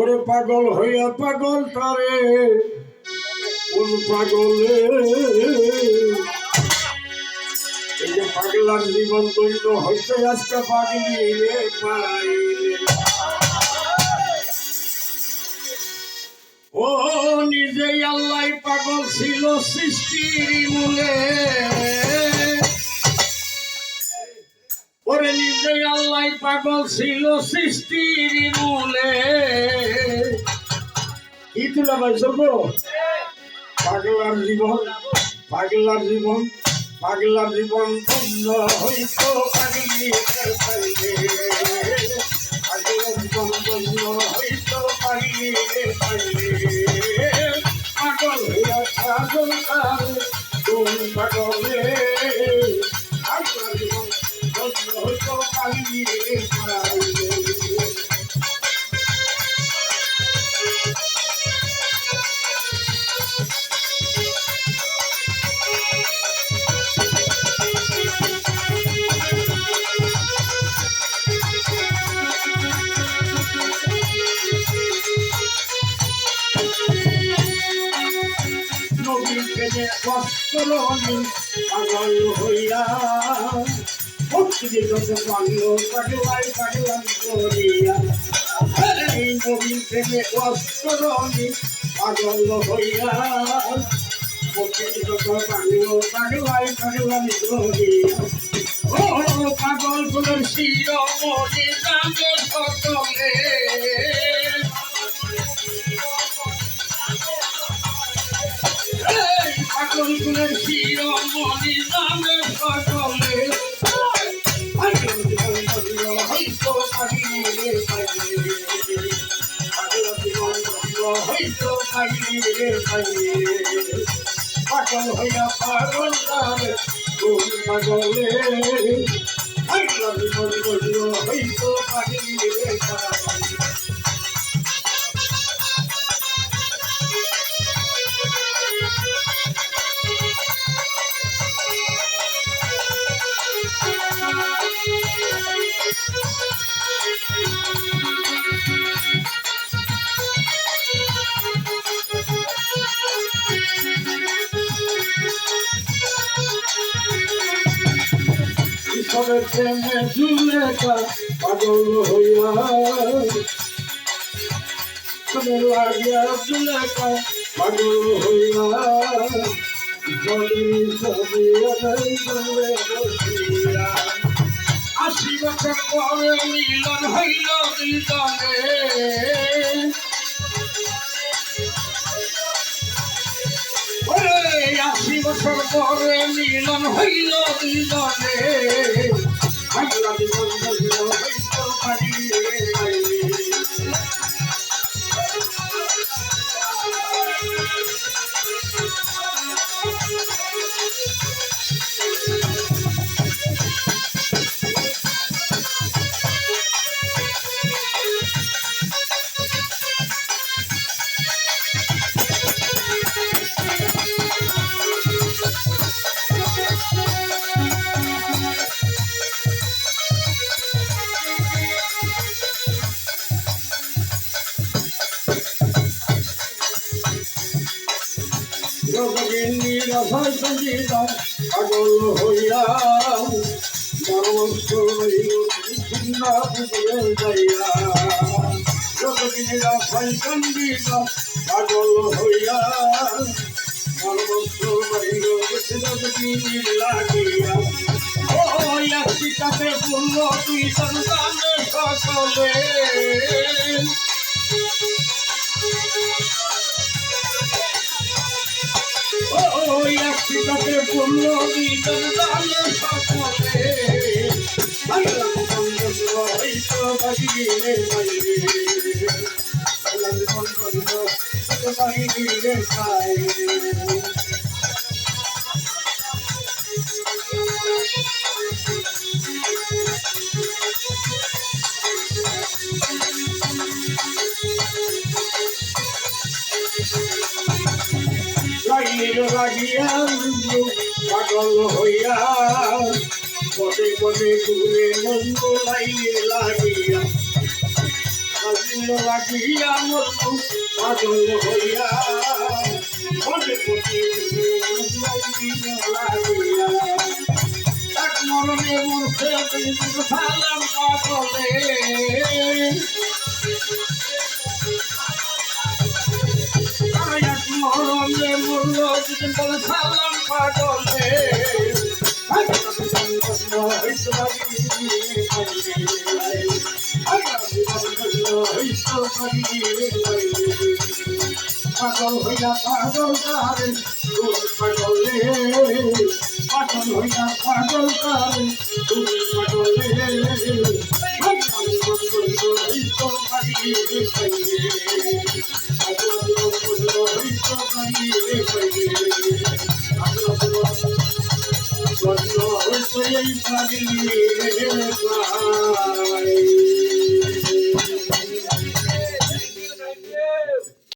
ওরে পাগল হইয়া পাগল তারে কোন পাগলে এই যে পাগলার জীবন তৈল হইতে আজকে পাগলি রে পাইলে ও নিজেই আল্লাহ পাগল ছিল সৃষ্টির মূলে ওরে নিজেই আল্লাহ পাগল ছিল সৃষ্টির মূলে কি তুলা পাইছো গো পাগলার জীবন পাগলার জীবন পাগলার জীবন ধন্য হইতো পাগলি পাইলে পাগলার জীবন ধন্য হইতো পাগলি পাইলে পাগল হইয়া পাগল তারে কোন পাগলে পাগলার জীবন ধন্য হইতো পাগলি পাইলে বস্ত্রনি পাগল হইয়া ভক্তি যত পাগল পাগলাই পাগলাম করিয়া এই নবীন প্রেমে বস্ত্রনি পাগল হইয়া ভক্তি যত পাগল পাগলাই পাগলাম করিয়া ও পাগল ফুলের শিরোমণি জানে সকলে পাগল ফুলের শিরোমণি জানে সকলে পাগল জীবন ধন্য হইতো পাগলি পাইলে পাগল জীবন ধন্য হইতো পাগলি পাইলে পাগল হইয়া পাগল তারে কোন পাগলে পাগল জীবন ধন্য হইতো পাগলি পাইলে ঈশ্বরের প্রেমে ঝুলেকা পাগল হইয়া তুমি লাগিয়া ঝুলেকা পাগল হইয়া জলি সবি জলে বসিয়া 80 বছর পরে মিলন হইল দুজনে 80 বছর পরে মিলন হইল দুজনে পাগলা জীবন ধন্য হইতো পাগলি পাইলে পাগল হইয়া মরমস্ত হইল যাইয়া যোগিনীরা ফৈসন্দিত পাগল হইয়া মরমস্ত হইল লাগিয়া ও একটিকাতে পূর্ণ তুই সন্তান সকলে একটিকাতে পূর্ণ বিজন দানে সকলে পাগলা জীবন ধন্য হইতো পাগলি পাইলে পাগলা জীবন ধন্য হইতো পাগলি পাইলে লাগিয়া পাগল হইয়া পদে পদে ঘুরে মন লাগিয়া লাগিয়া মরু পাগল হইয়া মনে পড়ে লাগিয়া এক মরণে মরছে সালাম পাগলে এক মরণে মরল সালাম পাগলে পাগল হইয়া পাগল কারে পাগলে পাগল হইয়া পাগল কারে পাগলে পাগল